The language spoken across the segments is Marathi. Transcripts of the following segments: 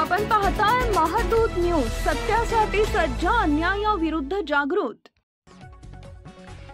आपण पाहताय महादूत न्यूज, सत्यासाठी सज्ज, अन्यायाविरुद्ध जागृत।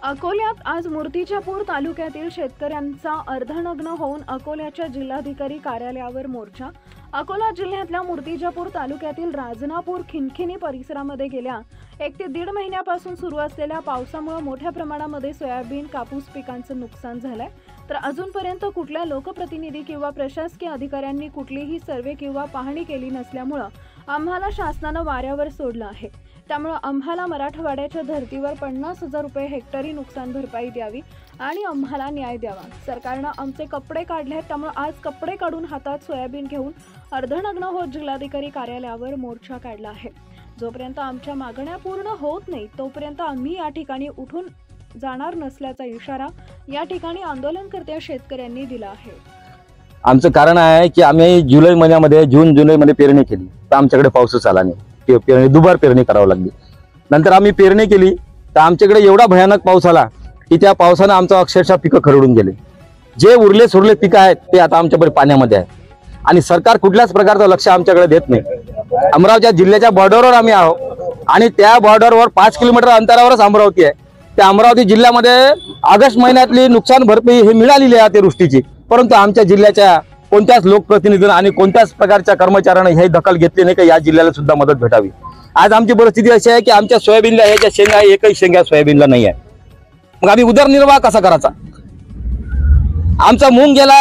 अकोल्यात आज मूर्तिजापूर तालुक्यातील शेतकऱ्यांचा अर्धनग्न होऊन अकोल्याच्या जिल्हाधिकारी कार्यालयावर मोर्चा। अकोला जिल्ह्यातल्या मूर्तिजापूर तालुक्यातील राजनापूर खिनखिनी परिसरामध्ये गेल्या 1 ते 1.5 महिन्यापासून सुरू असलेल्या पावसामुळे मोठ्या प्रमाणामध्ये सोयाबीन कापूस पिकांचं नुकसान झालंय। तर अजूनपर्यंत कुठल्या लोकप्रतिनिधी किंवा प्रशासकीय अधिकाऱ्यांनी कुठलीही सर्वे किंवा पाहणी केली नसल्यामुळे आम्हाला शासनानं वाऱ्यावर सोडलं आहे। त्यामुळे आम्हाला मराठवाड्याच्या धर्तीवर 50,000 रुपये हेक्टरी नुकसान भरपाई द्यावी आणि आम्हाला न्याय द्यावा। सरकारनं आमचे कपडे काढले, त्यामुळे आज कपडे काढून हातात सोयाबीन घेऊन अर्धनग्न होत जिल्हाधिकारी कार्यालयावर मोर्चा काढला आहे। जोपर्यंत आमच्या मागण्या पूर्ण होत नाही तोपर्यंत आम्ही या ठिकाणी उठून जाणार नसल्याचा इशारा या ठिकाणी आंदोलनकर्त्या शेतकऱ्यांनी दिला आहे। आमचं कारण आहे की आम्ही जुलै महिन्यामध्ये जून जुलैमध्ये पेरणी केली, तर आमच्याकडे पाऊसच आला नाही। पेरणी दुबार पेरणी करावी लागली। नंतर आम्ही पेरणी केली तर आमच्याकडे एवढा भयानक पाऊस आला की त्या पावसाने आमचं अक्षरशः पिकं खरडून गेले। जे उरले सुरले पिकं आहेत ते आता आमच्याकडे पाण्यामध्ये आहे आणि सरकार कुठल्याच प्रकारचं लक्ष आमच्याकडे देत नाही। अमरावती जिल्ह्याच्या बॉर्डरवर आम्ही आहोत आणि त्या बॉर्डरवर 5 किलोमीटर अंतरावरच अमरावती आहे। त्या अमरावती जिल्ह्यामध्ये ऑगस्ट महिन्यातली नुकसान भरपाई हे मिळालेली आहे अतिवृष्टीची, परंतु आमच्या जिल्ह्याच्या कोणत्याच लोकप्रतिनिधींनी आणि कोणत्याच प्रकारच्या कर्मचाऱ्यांनी हे दखल घेतली नाही की या जिल्ह्याला सुद्धा मदत भेटावी। आज आमची परिस्थिती अशी आहे की आमच्या सोयाबीनला ह्याच्या शेंगा एकही शेंगा सोयाबीनला नाही आहे। मग आम्ही उदरनिर्वाह कसा करायचा? आमचा मूग गेला,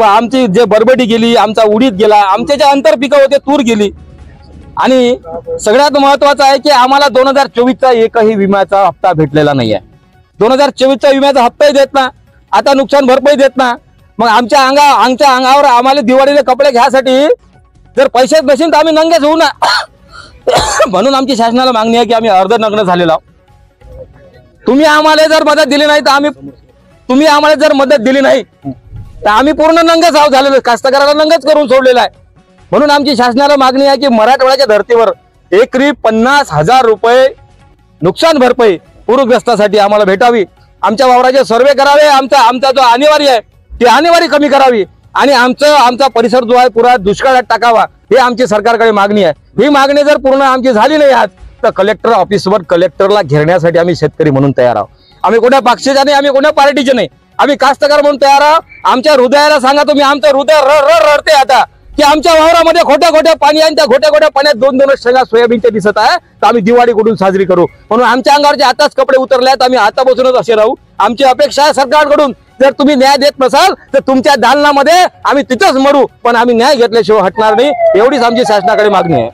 आमची जे बरबटी गेली, आमचा उडीद गेला, आमचे जे अंतर पिकं होते तूर गेली आणि सगळ्यात महत्वाचं आहे की आम्हाला 2024चा एकही विम्याचा हप्ता भेटलेला नाही आहे। 2024चा विम्याचा हप्ताही देत ना, आता नुकसान भरपाई देत ना। मग आमच्या अंगावर आम्हाला दिवाळीला कपडे घ्यायसाठी जर पैसे नसेल तर आम्ही नंगेच होऊ ना। म्हणून आमची शासनाला मागणी आहे की आम्ही अर्धनग्न झालेलो आहोत। तुम्ही आम्हाला जर मदत दिली नाही तर आम्ही पूर्ण नंगेच झालेलो, कास्तकाराला नंगेच करून सोडलेला आहे। म्हणून आमची शासनाला मागणी आहे की मराठवाड्याच्या धर्तीवर एकरी 50,000 रुपये नुकसान भरपाई पूरग्रस्तासाठी आम्हाला भेटावी। आमच्या वावराचे सर्वे करावे, आमचा जो अनिवार्य आहे ती अनिवार्य कमी करावी आणि आमचा परिसर जो आहे पुरा दुष्काळात टाकावा, हे आमची सरकारकडे मागणी आहे। ही मागणी जर पूर्ण आमची झाली नाही आज तर कलेक्टर ऑफिसवर कलेक्टरला घेरण्यासाठी आम्ही शेतकरी म्हणून तयार आहोत। आम्ही कोणत्या पक्षाचे नाही, आम्ही कोणत्या पार्टीचे नाही, आम्ही कास्तकार म्हणून तयार आहोत। आमच्या हृदयाला सांगा तुम्ही, आमचं हृदय रडते आता की आमच्या वावरामध्ये खोट्या पाणी आहे, त्या खोट्या पाण्यात 2-2 शेंगा सोयाबीनच्या दिसत आहे, तर आम्ही दिवाळी कुठून साजरी करू? म्हणून आमच्या अंगावरचे आताच कपडे उतरले आहेत, आम्ही आता बसूनच असे राहू। आमची अपेक्षा आहे सरकारकडून, जर तुम्ही न्याय देत नसाल तर तुमच्या दालनामध्ये आम्ही तिथंच मरू, पण आम्ही न्याय घेतल्याशिवाय हटणार नाही, एवढीच आमची शासनाकडे मागणी आहे।